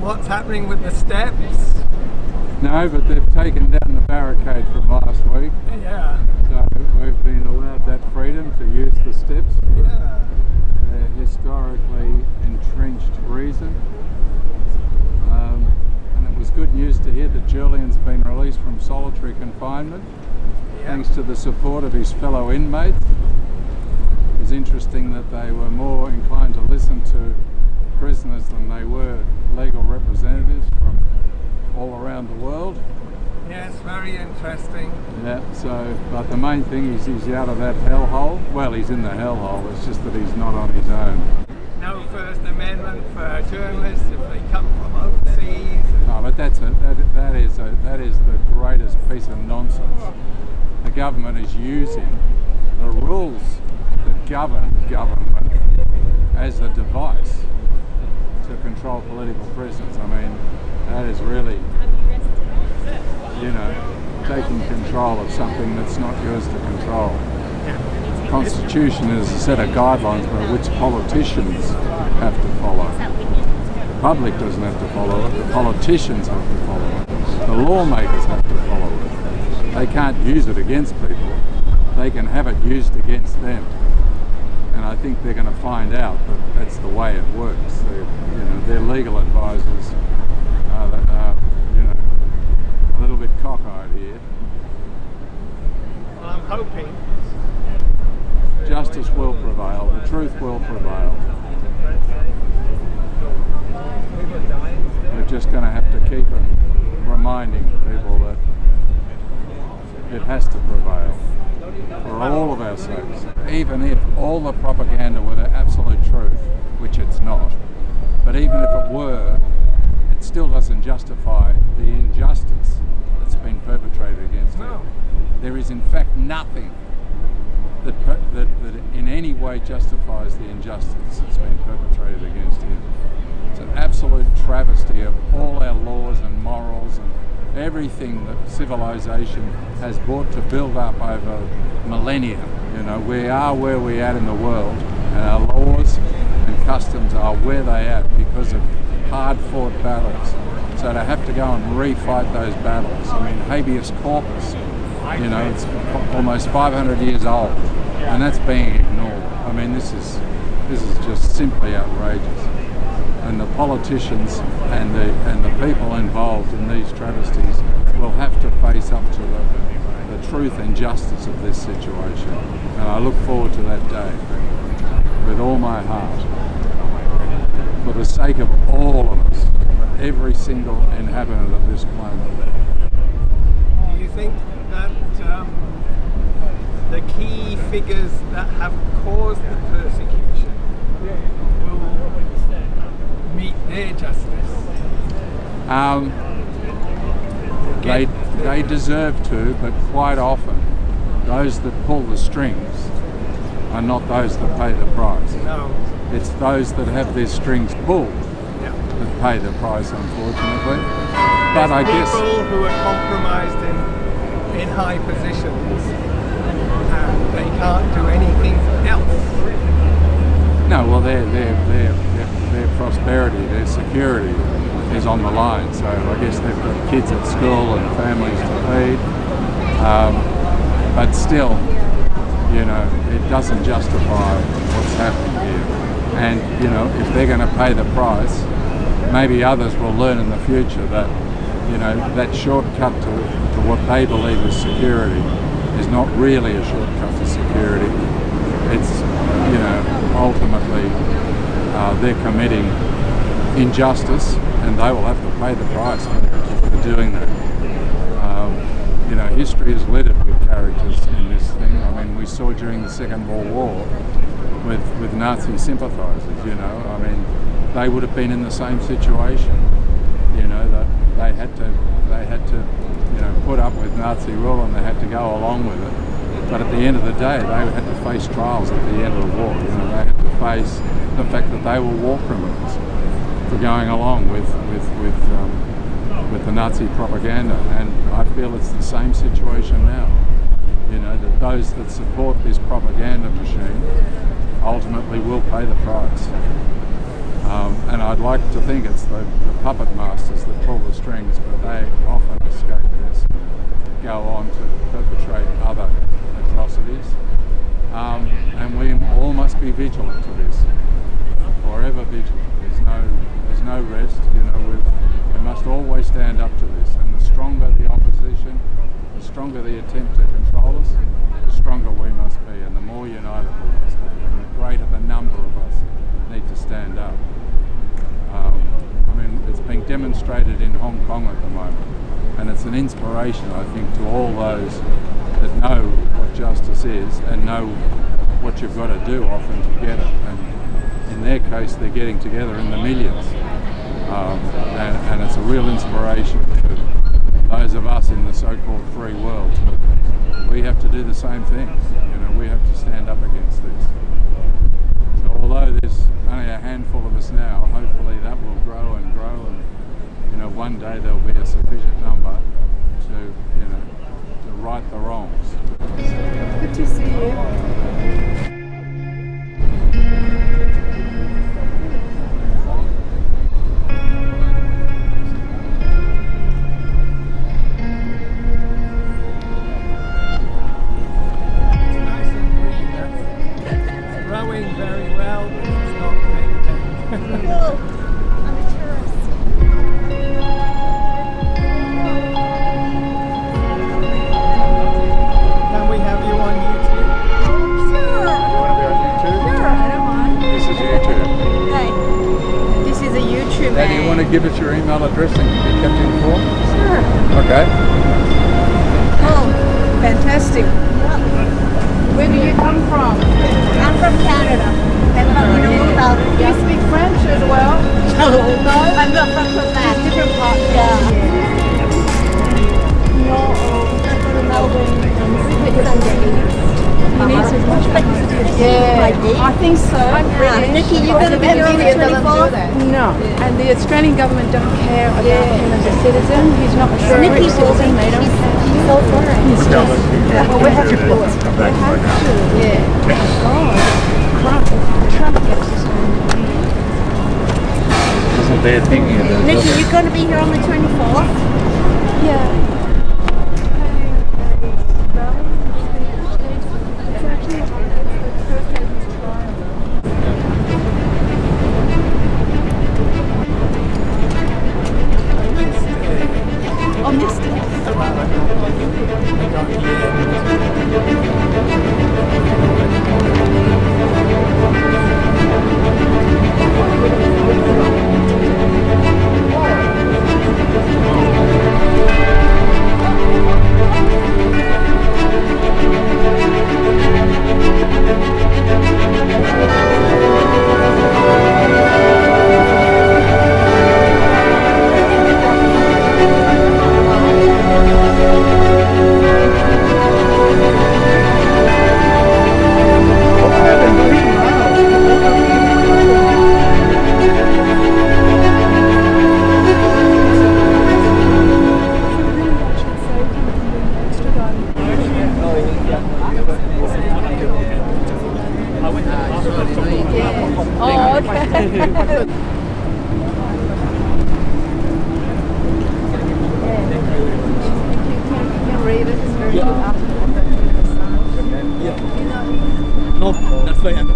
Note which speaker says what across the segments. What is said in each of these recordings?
Speaker 1: what's happening with the steps?
Speaker 2: No, but they've taken down the barricade from last week.
Speaker 1: Yeah.
Speaker 2: So we've been allowed that freedom to use the steps for their historically entrenched reason. And it was good news to hear that Julian's been released from solitary confinement, thanks to the support of his fellow inmates. It was interesting that they were more inclined to listen to prisoners than they were legal representatives from all around the world.
Speaker 1: Yes, very interesting.
Speaker 2: Yeah, so, but the main thing is he's out of that hellhole. Well, he's in the hellhole, it's just that he's not on his own.
Speaker 1: No First Amendment for journalists if they come from overseas.
Speaker 2: No, but that is the greatest piece of nonsense. The government is using the rules that govern government as a device to control political prisoners. I mean, that is really, taking control of something that's not yours to control. The Constitution is a set of guidelines by which politicians have to follow. The public doesn't have to follow it, the politicians have to follow it. The lawmakers have to follow it. They can't use it against people, they can have it used against them. And I think they're going to find out that that's the way it works. Their legal advisors are a little bit cockeyed here.
Speaker 1: Well, I'm hoping
Speaker 2: justice will prevail, the truth will prevail. We're just going to have to keep reminding people that it has to prevail for all of our sakes. Even if all the propaganda were the absolute truth, which it's not, but even if it were, it still doesn't justify the injustice that's been perpetrated against him. There is in fact nothing that in any way justifies the injustice that's been perpetrated against him. It's an absolute travesty of all our laws and morals and everything that civilization has brought to build up over millennia. We are where we are in the world, and our laws and customs are where they are because of hard-fought battles. So to have to go and refight those battles, I mean, habeas corpus, it's almost 500 years old, and that's being ignored. I mean, this is just simply outrageous. And the politicians and the people involved in these travesties will have to face up to the truth and justice of this situation. And I look forward to that day with all my heart, for the sake of all of us, for every single inhabitant of this planet.
Speaker 1: Do you think that the key figures that have caused the persecution will meet their justice?
Speaker 2: They deserve to, but quite often those that pull the strings are not those that pay the price.
Speaker 1: No.
Speaker 2: It's those that have their strings pulled that pay the price, unfortunately. But I guess
Speaker 1: people who are compromised in high positions, and they can't do anything else.
Speaker 2: no, well, their prosperity, their security is on the line. So I guess they've got kids at school and families to feed. But still, it doesn't justify what's happening here. And, if they're going to pay the price, maybe others will learn in the future that, that shortcut to what they believe is security is not really a shortcut to security. It's, ultimately they're committing injustice, and they will have to pay the price for doing that. History is littered with characters in this thing. I mean, we saw during the Second World War with Nazi sympathisers, they would have been in the same situation, that they had to put up with Nazi rule and they had to go along with it. But at the end of the day, they had to face trials at the end of the war. They had to face the fact that they were war criminals for going along with the Nazi propaganda. And I feel it's the same situation now. That those that support this propaganda machine ultimately will pay the price. And I'd like to think it's the puppet masters that pull the strings, but they often escape this, go on to perpetrate other atrocities. And we all must be vigilant to this, forever vigilant. There's no rest. You know, we must always stand up to this. And the stronger the opposition, the stronger the attempt to control us, the stronger we must be, and the more united we must be, and the greater the number of us need to stand up. I mean, it's being demonstrated in Hong Kong at the moment, and it's an inspiration, I think, to all those that know what justice is and know what you've got to do often to get it. And in their case, they're getting together in the millions. And it's a real inspiration to those of us in the so-called free world. We have to do the same thing. You know, we have to stand up against this. So although there's only a handful of us now, hopefully that will grow and grow, and you know, one day there'll be a sufficient number to, you know, to right the wrongs.
Speaker 3: Good to see you.
Speaker 1: Very well, but it's not maintained.
Speaker 3: Cool. I'm a tourist.
Speaker 1: Can we have you on YouTube?
Speaker 3: Sure.
Speaker 2: You want to be on YouTube?
Speaker 3: Sure, I don't mind.
Speaker 2: This is YouTube.
Speaker 3: Hey, this is a YouTube.
Speaker 2: Now, do you want to give us your email address and be kept informed?
Speaker 3: Sure.
Speaker 2: Okay.
Speaker 3: Cool. Fantastic. Where do you come from? I'm from Canada. And you know all about it. You speak French as well? No. I'm not from Quebec. Different parts. Yeah. No, I go to Melbourne on Sunday. He needs as much publicity. Yeah, I think so.
Speaker 4: Nikki, you're going to be here on the 24th?
Speaker 3: No, and the Australian government don't care about him as a citizen. He's not a British citizen. They don't care.
Speaker 4: He's so foreign.
Speaker 3: He's just, well, we have to do it. We have to. Yeah. God, Trump gets us on.
Speaker 2: Isn't there thinking about
Speaker 4: Nikki, you're going to be here on the 24th?
Speaker 3: Yeah.
Speaker 4: Oh, missed it. Oh, okay.
Speaker 5: No, that's why I'm.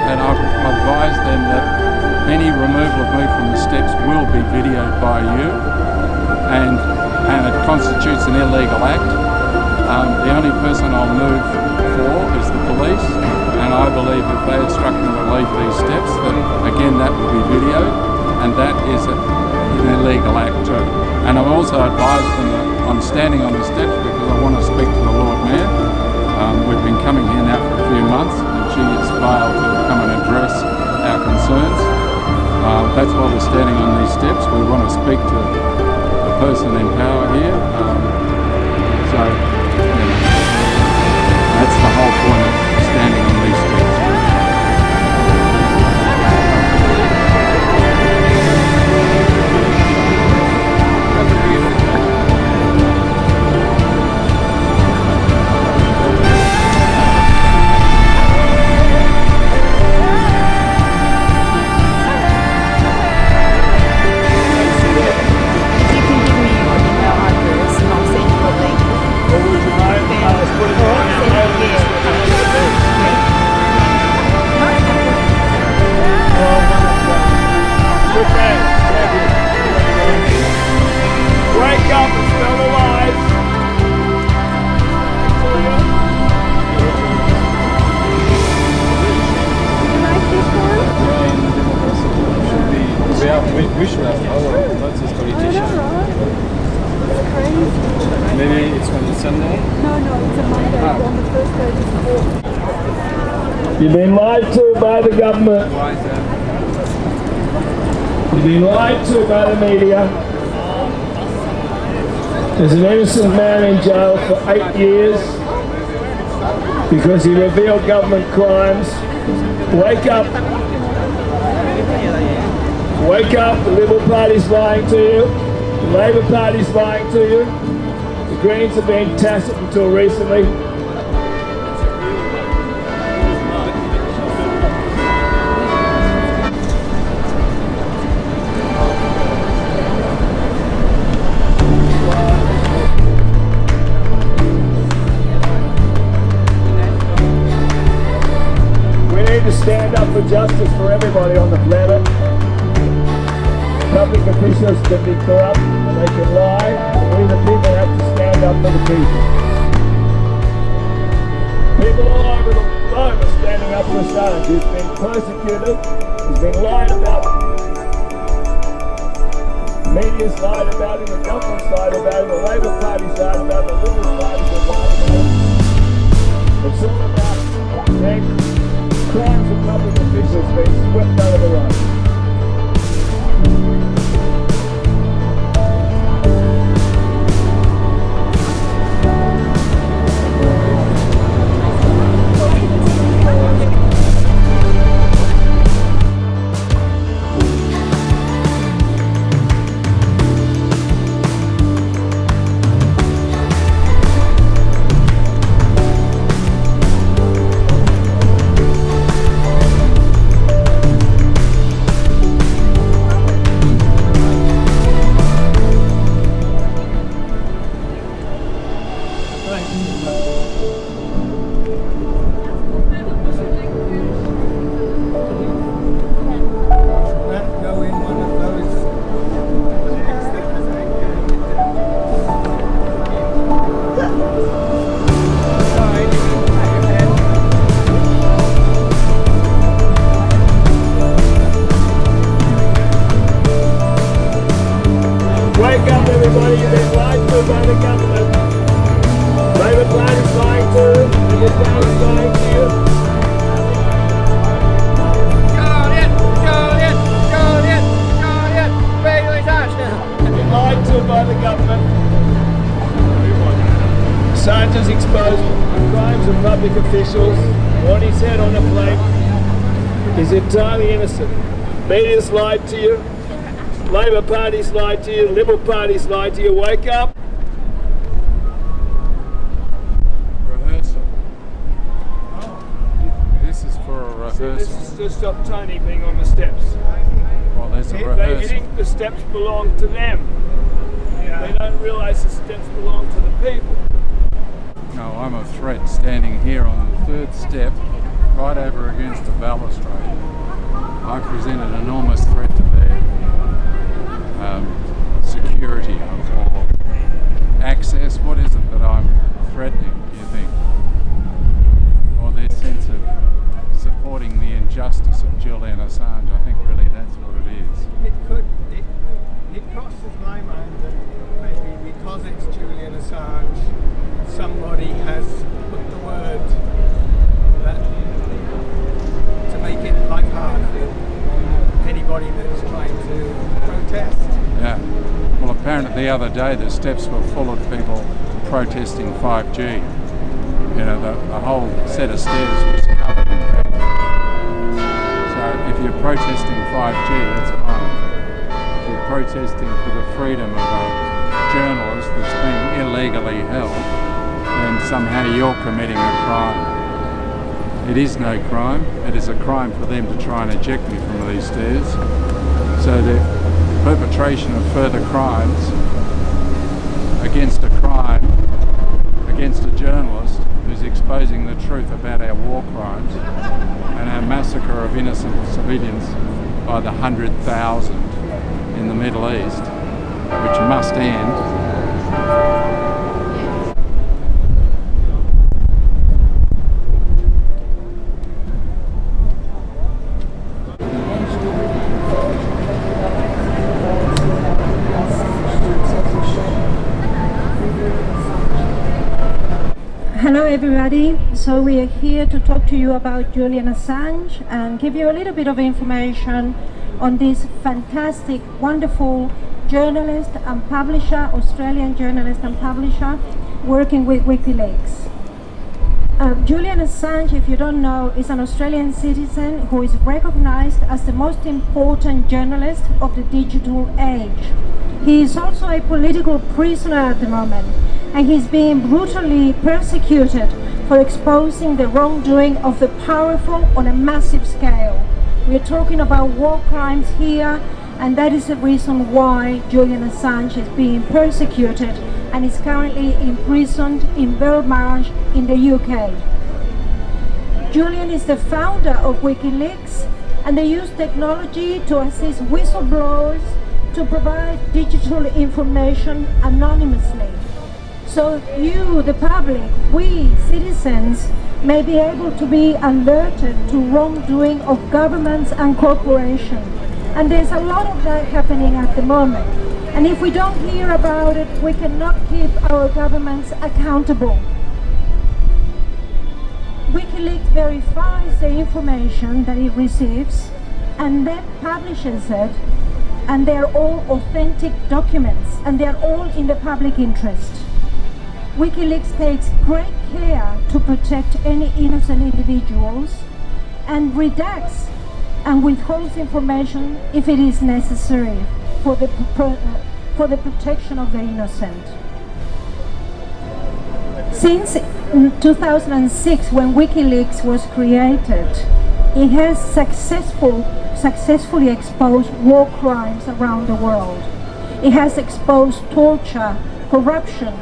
Speaker 2: And I've advised them that any removal of me from the steps will be videoed by you, and it constitutes an illegal act. The only person I'll move for is the police, and I believe if they instruct me to leave these steps, then again that will be videoed, and that is an illegal act too. And I've also advised them that I'm standing on the steps because I want to speak to the Lord Mayor. We've been coming here now for a few months and she has failed to come and address our concerns. That's why we're standing on these steps. We want to speak to the person in power here. So that's the whole point of standing on these steps.
Speaker 6: We should have followed, not this politician. Maybe it's on Sunday?
Speaker 4: No, it's a Monday. On the first day before.
Speaker 7: You've been lied to by the government.
Speaker 2: Why is that?
Speaker 7: You've been lied to by the media. There's an innocent man in jail for 8 years because he revealed government crimes. Wake up. Wake up, the Liberal Party's lying to you, the Labor Party's lying to you, the Greens have been tacit until recently. We need to stand up for justice for everybody on the planet. Public officials can be corrupt and they can lie, but we the people have to stand up for the people. People all over the globe are standing up for Assange. He's been persecuted, he's been lied about. The media's lied about him, the government's lied about him, the Labor Party's lied about him, the Liberal Party's lied about him. It's all about crimes of public officials being swept under the rug. Wake up everybody, you've been lied to by the government. Labor Party's lying to you, Liberal Party's lying to you. You've been lied to by the government. Assange has exposed the crimes of public officials. What he said on a plate is entirely innocent. Media's lied to you. Labor Party's lied to you, Liberal Party's lied to you. Wake up.
Speaker 2: Rehearsal. This is for a rehearsal.
Speaker 7: This is to stop Tony being on the steps.
Speaker 2: Well, there's a
Speaker 7: They
Speaker 2: rehearsal.
Speaker 7: think the steps belong to them. They don't realise the steps belong to the people.
Speaker 2: No, I'm a threat standing here on the third step, right over against the balustrade. I present an enormous threat to their security or access. What is it that I'm threatening, do you think? Or their sense of supporting the injustice of Julian Assange? I think really that's what it is.
Speaker 1: It crosses my mind that maybe because it's Julian Assange, somebody has put the word that to make it lighthearted for anybody that's trying to protest.
Speaker 2: Yeah. Well, apparently the other day the steps were full of people protesting 5G. You know, the whole set of stairs was covered in people. So if you're protesting 5G, that's fine. If you're protesting for the freedom of a journalist that's being illegally held, then somehow you're committing a crime. It is no crime. It is a crime for them to try and eject me from these stairs. So the perpetration of further crimes against a journalist who's exposing the truth about our war crimes and our massacre of innocent civilians by the 100,000 in the Middle East, which must end.
Speaker 8: Hello everybody, so we are here to talk to you about Julian Assange and give you a little bit of information on this fantastic, wonderful journalist and publisher, Australian journalist and publisher, working with WikiLeaks. Julian Assange, if you don't know, is an Australian citizen who is recognized as the most important journalist of the digital age. He is also a political prisoner at the moment, and he's being brutally persecuted for exposing the wrongdoing of the powerful on a massive scale. We're talking about war crimes here, and that is the reason why Julian Assange is being persecuted and is currently imprisoned in Belmarsh in the UK. Julian is the founder of WikiLeaks, and they use technology to assist whistleblowers to provide digital information anonymously. So you, the public, we citizens, may be able to be alerted to wrongdoing of governments and corporations. And there's a lot of that happening at the moment. And if we don't hear about it, we cannot keep our governments accountable. WikiLeaks verifies the information that it receives and then publishes it, and they're all authentic documents and they're all in the public interest. WikiLeaks takes great care to protect any innocent individuals and redacts and withholds information if it is necessary for the protection of the innocent. Since 2006, when WikiLeaks was created, it has successfully exposed war crimes around the world. It has exposed torture, corruption,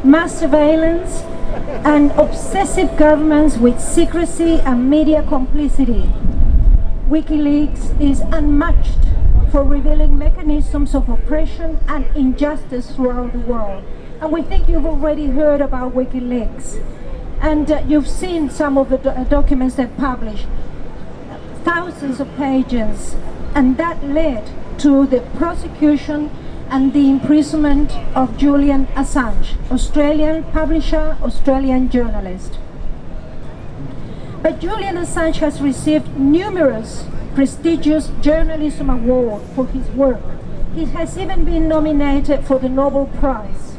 Speaker 8: mass surveillance, and obsessive governments with secrecy and media complicity. WikiLeaks is unmatched for revealing mechanisms of oppression and injustice throughout the world. And we think you've already heard about WikiLeaks. And you've seen some of the documents they've published. Thousands of pages. And that led to the prosecution and the imprisonment of Julian Assange, Australian publisher, Australian journalist. But Julian Assange has received numerous prestigious journalism awards for his work. He has even been nominated for the Nobel Prize.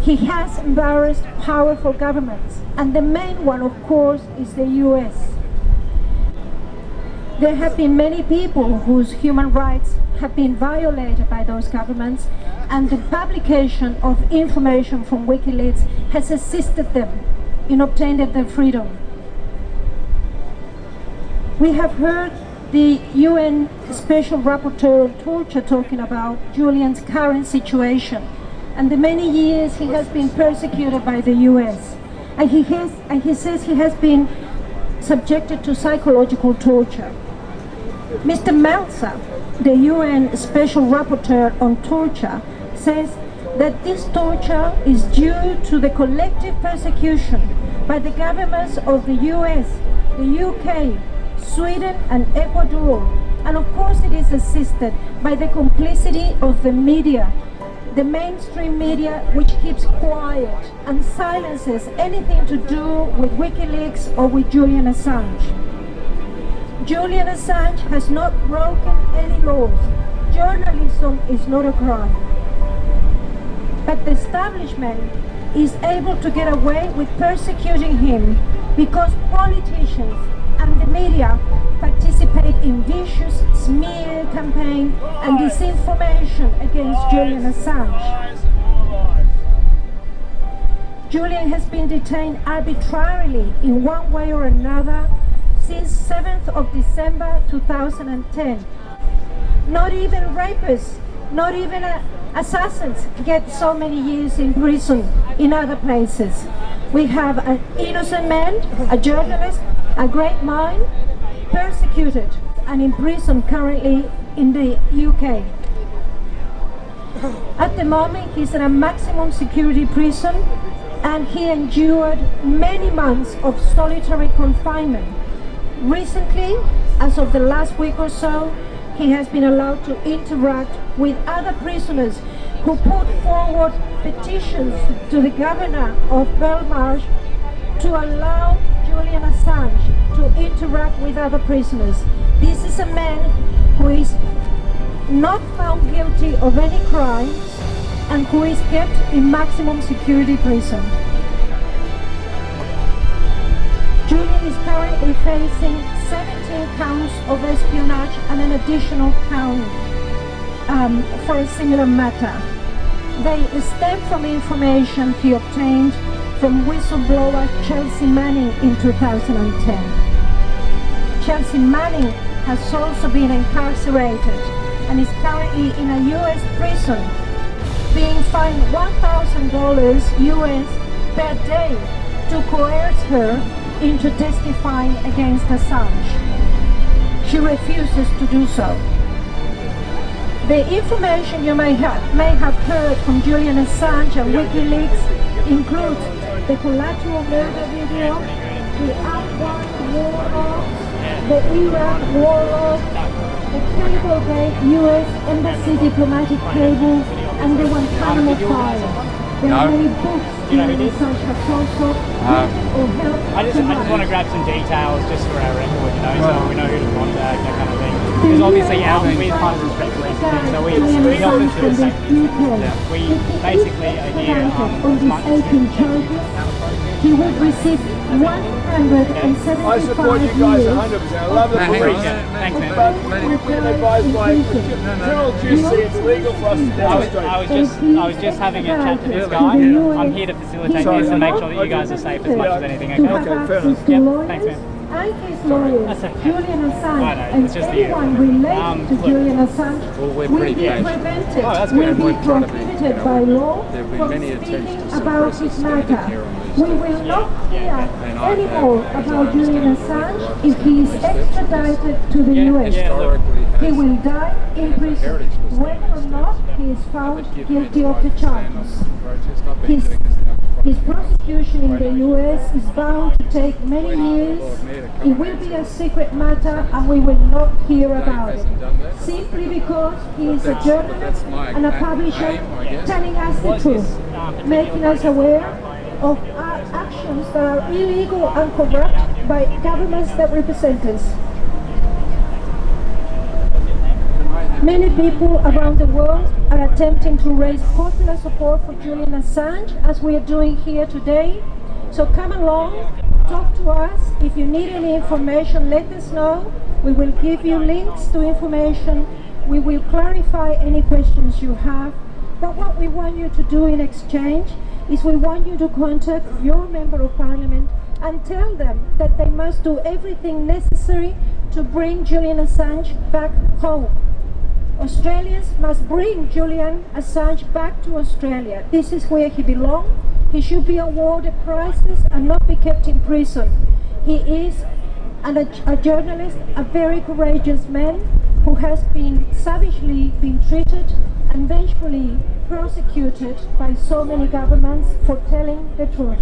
Speaker 8: He has embarrassed powerful governments, and the main one, of course, is the US. There have been many people whose human rights have been violated by those governments, and the publication of information from WikiLeaks has assisted them in obtaining their freedom. We have heard the UN Special Rapporteur on Torture talking about Julian's current situation and the many years he has been persecuted by the US. And he says he has been subjected to psychological torture. Mr. Meltzer, the UN Special Rapporteur on Torture, says that this torture is due to the collective persecution by the governments of the US, the UK, Sweden and Ecuador, and of course it is assisted by the complicity of the media, the mainstream media which keeps quiet and silences anything to do with WikiLeaks or with Julian Assange. Julian Assange has not broken any laws. Journalism is not a crime. But the establishment is able to get away with persecuting him because politicians and the media participate in vicious smear campaign and disinformation against Julian Assange. Julian has been detained arbitrarily in one way or another since 7th of December 2010. Not even rapists, not even assassins get so many years in prison in other places. We have an innocent man, a journalist, a great mind, persecuted and imprisoned currently in the UK. At the moment, he's in a maximum security prison and he endured many months of solitary confinement. Recently, as of the last week or so, he has been allowed to interact with other prisoners who put forward petitions to the governor of Belmarsh to allow Julian Assange to interact with other prisoners. This is a man who is not found guilty of any crimes and who is kept in maximum security prison. Julian is currently facing 17 counts of espionage and an additional count for a similar matter. They stem from information he obtained from whistleblower Chelsea Manning in 2010. Chelsea Manning has also been incarcerated and is currently in a US prison, being fined $1,000 US per day to coerce her into testifying against Assange. She refuses to do so. The information you may have heard from Julian Assange and WikiLeaks includes the collateral murder video, the Afghan war logs, the Iraq war logs, the Cablegate US Embassy diplomatic cables, and the Guantanamo file. There are many books Julian Assange has also or helped.
Speaker 9: I just want to grab some details just for our record, so we know who to contact, that kind of thing. Because obviously we're part of the thing, so we help us do the same thing. We basically are here as much as
Speaker 8: he will receive 175
Speaker 7: I support you guys 100%. I love the police.
Speaker 9: Thanks, man.
Speaker 7: But we've been advised by General Juicy it's legal for us to demonstrate.
Speaker 9: I was just having a chat to this guy. I'm here to facilitate this and make sure that you guys are safe as much as anything, okay?
Speaker 7: Okay, fair enough.
Speaker 9: Yep, thanks, man.
Speaker 8: And his lawyers, Julian Assange, and anyone related to Julian Assange will be prevented, will be prohibited by law from speaking about this matter. We will not hear any more about Julian Assange if he is extradited to the US. He will die in prison, whether or not he is found guilty of the charges. His prosecution in the US is bound to take many years. It will be a secret matter and we will not hear about it. Simply because he is a journalist and a publisher telling us the truth, making us aware of actions that are illegal and corrupt by governments that represent us. Many people around the world are attempting to raise popular support for Julian Assange, as we are doing here today. So come along, talk to us. If you need any information, let us know. We will give you links to information. We will clarify any questions you have. But what we want you to do in exchange is we want you to contact your Member of Parliament and tell them that they must do everything necessary to bring Julian Assange back home. Australians must bring Julian Assange back to Australia. This is where he belongs. He should be awarded prizes and not be kept in prison. He is a journalist, a very courageous man who has been savagely treated and vengefully prosecuted by so many governments for telling the truth.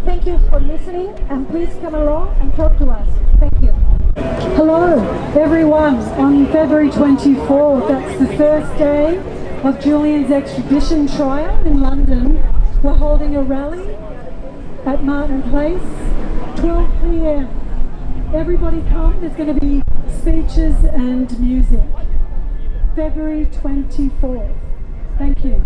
Speaker 8: Thank you for listening, and please come along and talk to us. Thank you.
Speaker 10: Hello everyone, on February 24th, that's the first day
Speaker 8: of Julian's extradition trial in London. We're holding a rally at Martin Place, 12 p.m. Everybody come, there's going to be speeches and music. February 24th. Thank you.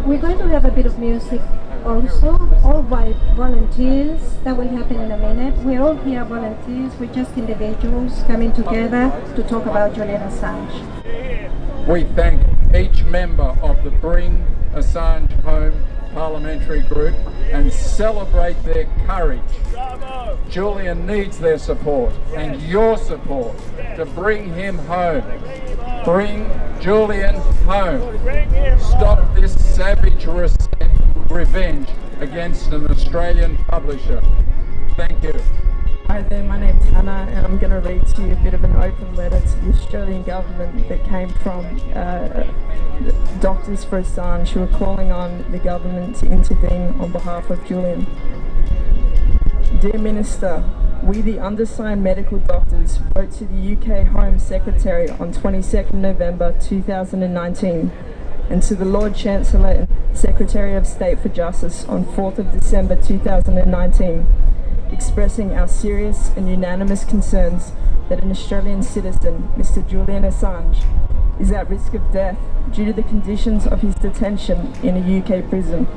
Speaker 8: We're going to have a bit of music also, all by volunteers. That will happen in a minute. We're all here volunteers, we're just individuals coming together to talk about Julian Assange.
Speaker 2: We thank each member of the Bring Assange Home parliamentary group and celebrate their courage. Julian needs their support and your support to bring him home. Bring Julian home. Stop this savage revenge against an Australian publisher. Thank you.
Speaker 10: Hi there, my name's Hannah and I'm going to read to you a bit of an open letter to the Australian government that came from Doctors for Assange, who are calling on the government to intervene on behalf of Julian. Dear Minister, we the undersigned medical doctors wrote to the UK Home Secretary on 22nd November 2019 and to the Lord Chancellor and Secretary of State for Justice on 4th of December 2019, expressing our serious and unanimous concerns that an Australian citizen, Mr. Julian Assange, is at risk of death due to the conditions of his detention in a UK prison.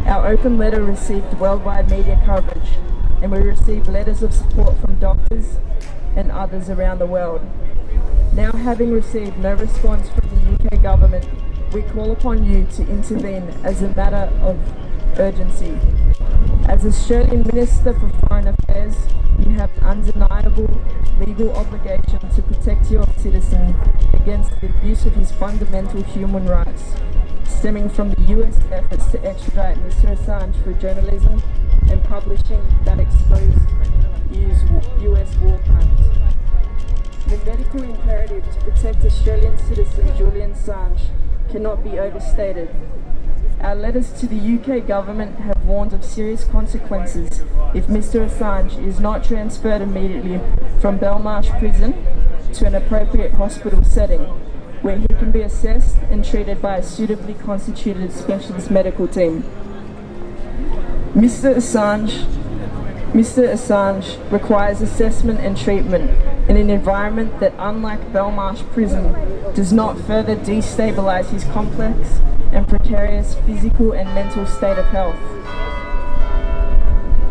Speaker 10: Our open letter received worldwide media coverage, and we received letters of support from doctors and others around the world. Now, having received no response from the UK government, we call upon you to intervene as a matter of urgency. As Australian Minister for Foreign Affairs, you have an undeniable legal obligation to protect your citizen against the abuse of his fundamental human rights, stemming from the US efforts to extradite Mr. Assange for journalism and publishing that exposed US war crimes. The medical imperative to protect Australian citizen Julian Assange cannot be overstated. Our letters to the UK government have warned of serious consequences if Mr. Assange is not transferred immediately from Belmarsh prison to an appropriate hospital setting, where he can be assessed and treated by a suitably constituted specialist medical team. Mr. Assange requires assessment and treatment in an environment that, unlike Belmarsh prison, does not further destabilise his complex and precarious physical and mental state of health.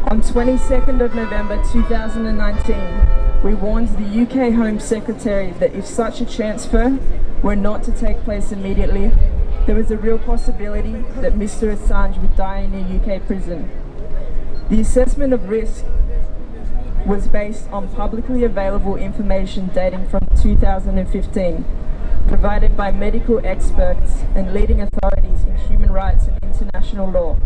Speaker 10: On 22nd of November 2019, we warned the UK Home Secretary that if such a transfer were not to take place immediately, there was a real possibility that Mr. Assange would die in a UK prison. The assessment of risk was based on publicly available information dating from 2015, provided by medical experts and leading authorities in human rights and international law.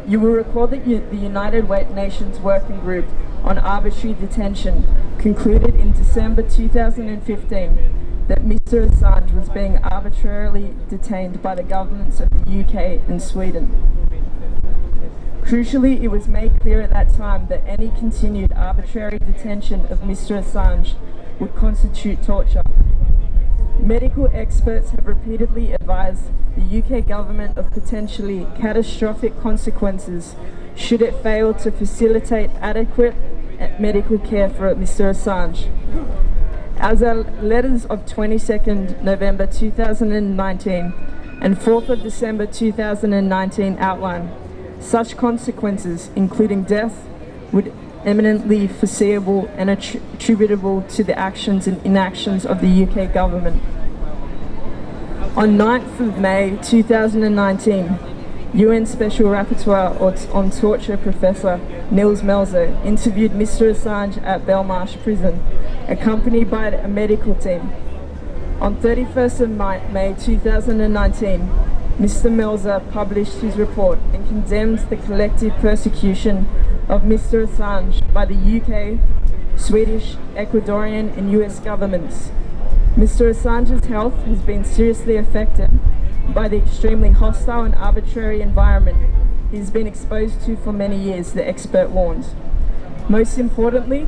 Speaker 10: You will recall that the United Nations Working Group on Arbitrary Detention concluded in December 2015 that Mr. Assange was being arbitrarily detained by the governments of the UK and Sweden. Crucially, it was made clear at that time that any continued arbitrary detention of Mr. Assange would constitute torture. Medical experts have repeatedly advised the UK government of potentially catastrophic consequences should it fail to facilitate adequate medical care for Mr. Assange. As our letters of 22nd November 2019 and 4th of December 2019 outline, such consequences, including death, would eminently foreseeable and attributable to the actions and inactions of the UK government. On 9th of May 2019, UN Special Rapporteur on Torture Professor Nils Melzer interviewed Mr. Assange at Belmarsh Prison, accompanied by a medical team. On 31st of May 2019, Mr. Melzer published his report and condemns the collective persecution of Mr. Assange by the UK, Swedish, Ecuadorian and US governments. Mr. Assange's health has been seriously affected by the extremely hostile and arbitrary environment he's been exposed to for many years, the expert warns. Most importantly,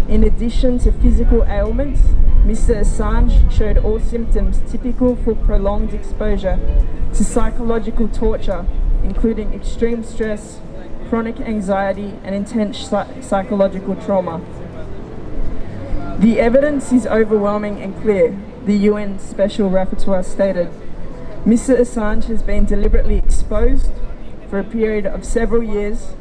Speaker 10: in addition to physical ailments, Mr. Assange showed all symptoms typical for prolonged exposure to psychological torture, including extreme stress, chronic anxiety, and intense psychological trauma. The evidence is overwhelming and clear, the UN Special Rapporteur stated. Mr. Assange has been deliberately exposed for a period of several years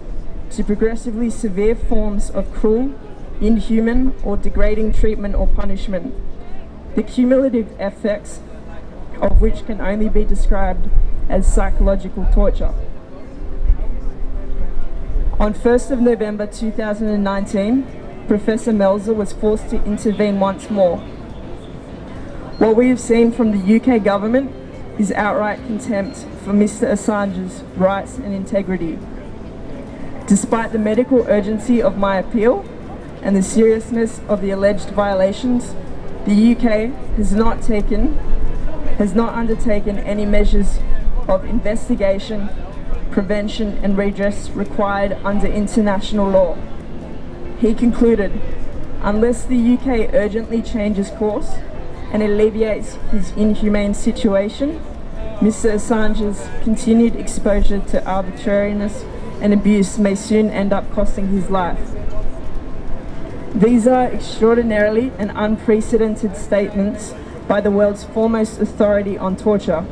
Speaker 10: to progressively severe forms of cruel, inhuman, or degrading treatment or punishment, the cumulative effects of which can only be described as psychological torture. On 1st of November 2019, Professor Melzer was forced to intervene once more. What we have seen from the UK government is outright contempt for Mr. Assange's rights and integrity. Despite the medical urgency of my appeal and the seriousness of the alleged violations, the UK has not undertaken any measures of investigation, prevention and redress required under international law. He concluded, unless the UK urgently changes course and alleviates his inhumane situation, Mr. Assange's continued exposure to arbitrariness and abuse may soon end up costing his life. These are extraordinarily and unprecedented statements by the world's foremost authority on torture.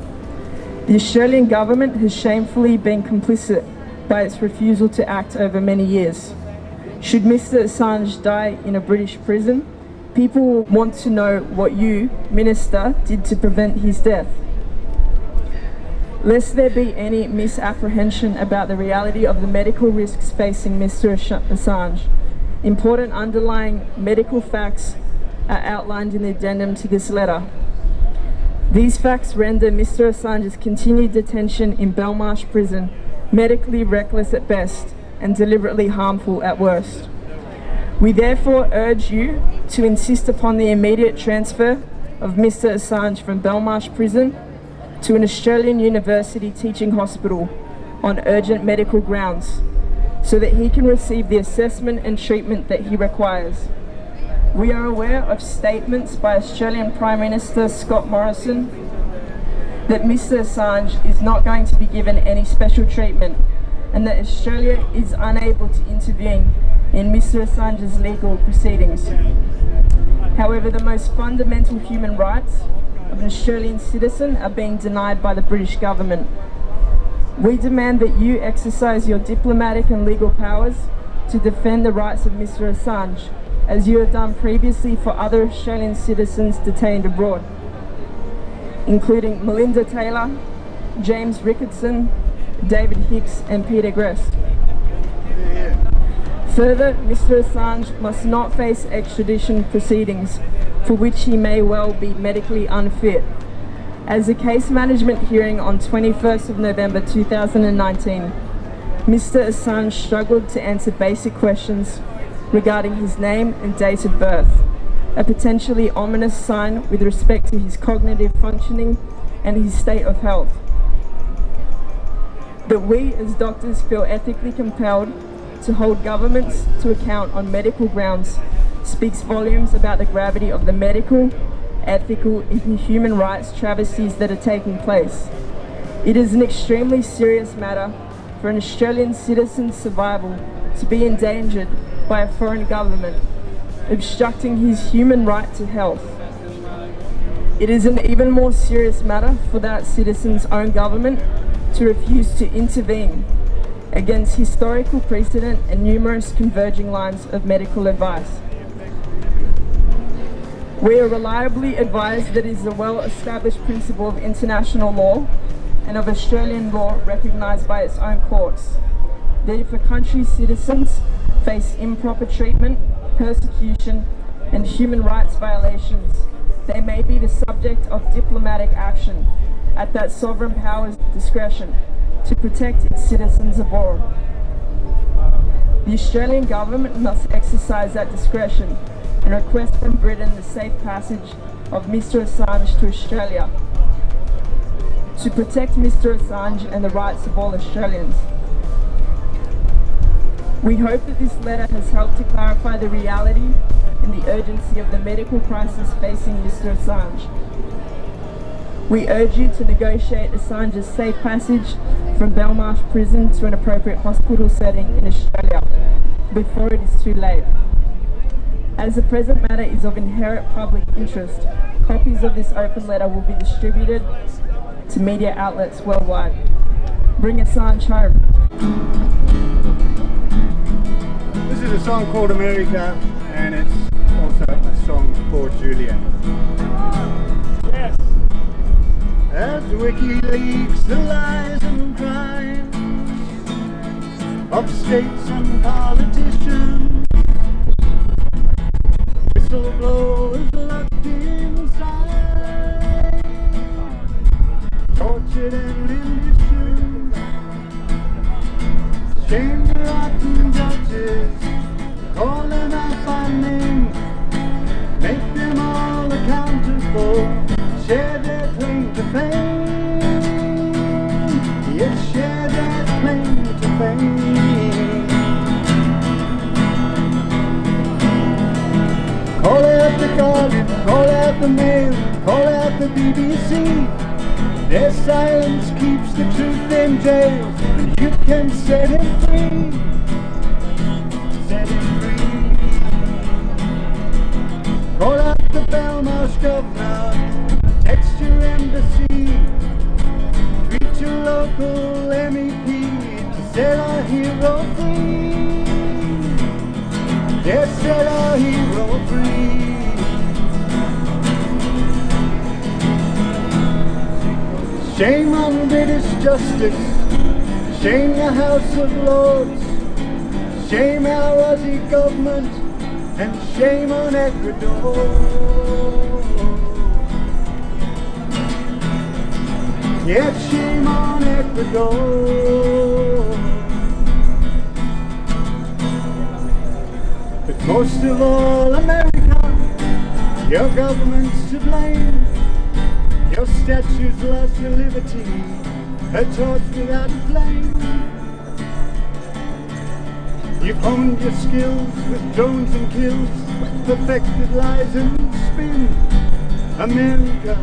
Speaker 10: The Australian government has shamefully been complicit by its refusal to act over many years. Should Mr. Assange die in a British prison, people will want to know what you, Minister, did to prevent his death. Lest there be any misapprehension about the reality of the medical risks facing Mr. Assange, important underlying medical facts are outlined in the addendum to this letter. These facts render Mr. Assange's continued detention in Belmarsh prison medically reckless at best and deliberately harmful at worst. We therefore urge you to insist upon the immediate transfer of Mr. Assange from Belmarsh prison to an Australian university teaching hospital on urgent medical grounds so that he can receive the assessment and treatment that he requires. We are aware of statements by Australian Prime Minister Scott Morrison that Mr. Assange is not going to be given any special treatment and that Australia is unable to intervene in Mr. Assange's legal proceedings. However, the most fundamental human rights of an Australian citizen are being denied by the British government. We demand that you exercise your diplomatic and legal powers to defend the rights of Mr. Assange, as you have done previously for other Australian citizens detained abroad, including Melinda Taylor, James Ricketson, David Hicks and Peter Gress. Further, Mr. Assange must not face extradition proceedings for which he may well be medically unfit. As a case management hearing on 21st of November 2019, Mr. Assange struggled to answer basic questions regarding his name and date of birth, a potentially ominous sign with respect to his cognitive functioning and his state of health. That we as doctors feel ethically compelled to hold governments to account on medical grounds speaks volumes about the gravity of the medical, ethical and human rights travesties that are taking place. It is an extremely serious matter for an Australian citizen's survival to be endangered by a foreign government, obstructing his human right to health. It is an even more serious matter for that citizen's own government to refuse to intervene against historical precedent and numerous converging lines of medical advice. We are reliably advised that it is a well-established principle of international law and of Australian law recognised by its own courts, that if a country's citizens face improper treatment, persecution and human rights violations, they may be the subject of diplomatic action at that sovereign power's discretion to protect its citizens abroad. The Australian government must exercise that discretion and request from Britain the safe passage of Mr. Assange to Australia, to protect Mr. Assange and the rights of all Australians. We hope that this letter has helped to clarify the reality and the urgency of the medical crisis facing Mr. Assange. We urge you to negotiate Assange's safe passage from Belmarsh prison to an appropriate hospital setting in Australia before it is too late. As the present matter is of inherent public interest, copies of this open letter will be distributed to media outlets worldwide. Bring Assange home.
Speaker 11: This is a song called America, and it's also a song for Julian.
Speaker 7: Yes.
Speaker 11: As WikiLeaks, the lies and crimes of states and politicians, whistleblowers locked inside, tortured and ambition, shame the rotten judges, call them out by name, make them all accountable, share their claim to fame. Yes, share their claim to fame. Call out the Guardian, call out the Mail, call out the BBC. Their silence keeps the truth in jail, and you can set him free. Set him free. Call out the Belmarsh governor, text your embassy, tweet your local MEP to set our hero free. Yes, set our hero free. Shame on British justice, shame the House of Lords, shame our Aussie government, and shame on Ecuador. Yet shame on Ecuador. But most of all, America, your government's to blame. Your statues lost your liberty, her torch without a flame. You've honed your skills with drones and kills, perfected lies and spin. America,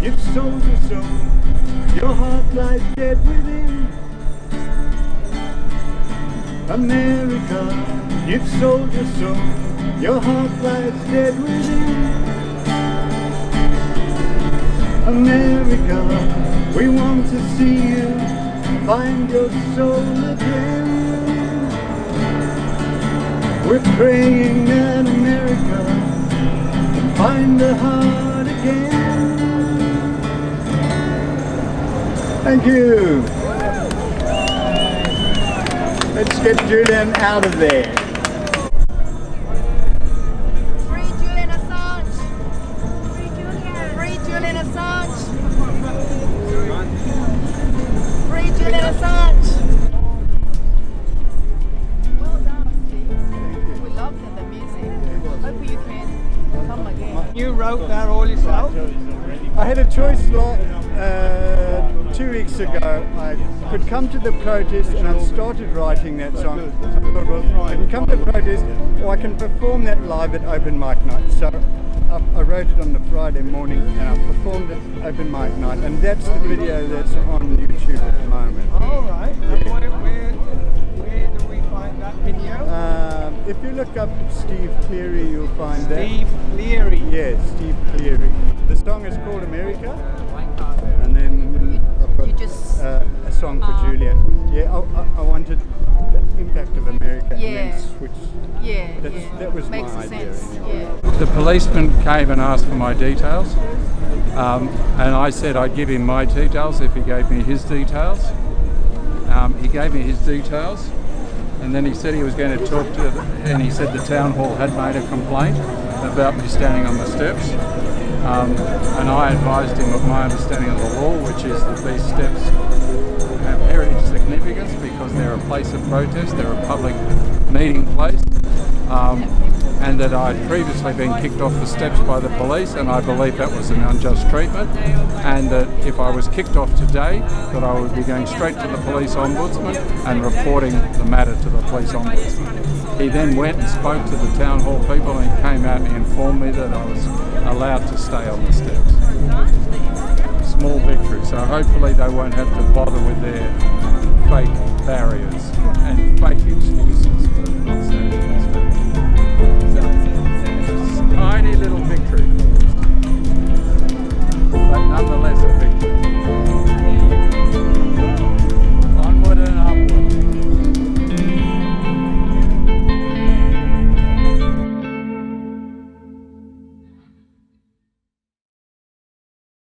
Speaker 11: you've sold your soul, your heart lies dead within. America, you've sold your soul, your heart lies dead within. America, we want to see you find your soul again. We're praying that America can find her heart again. Thank you. Let's get Julian out of there.
Speaker 3: Free Julian Assange! Free Julian! Free Julian Assange! Free Julian Assange! Well done, Steve. We love the music. Hope you can come again.
Speaker 1: You wrote that all yourself?
Speaker 11: I had a choice 2 weeks ago. I could come to the protest, and I've started writing that song. I can come to the protest, or I can perform that live at open mic night. So I wrote it on the Friday morning, and I performed it open mic night, and that's the video that's on YouTube at the moment.
Speaker 1: All right. Where do we find that video?
Speaker 11: If you look up Steve Cleary, you'll find that.
Speaker 1: Steve Cleary.
Speaker 11: Yeah, Steve Cleary. The song is called America, and then I've got a song for Julian. Yeah, I wanted the impact of America,
Speaker 3: Yeah.
Speaker 11: and then switch.
Speaker 3: Yeah,
Speaker 11: That was
Speaker 3: makes
Speaker 11: my idea.
Speaker 3: sense.
Speaker 11: Anyway.
Speaker 3: Yeah.
Speaker 2: The policeman came and asked for my details, and I said I'd give him my details if he gave me his details. He gave me his details, and then he said he was going to talk to, and he said the town hall had made a complaint about me standing on the steps, and I advised him of my understanding of the law, which is that these steps have heritage significance because they're a place of protest, they're a public meeting place, and and that I'd previously been kicked off the steps by the police, and I believe that was an unjust treatment, and that if I was kicked off today, that I would be going straight to the police ombudsman and reporting the matter to the police ombudsman. He then went and spoke to the town hall people, and he came out and he informed me that I was allowed to stay on the steps. Small victory, so hopefully they won't have to bother with their fake barriers and fake excuses.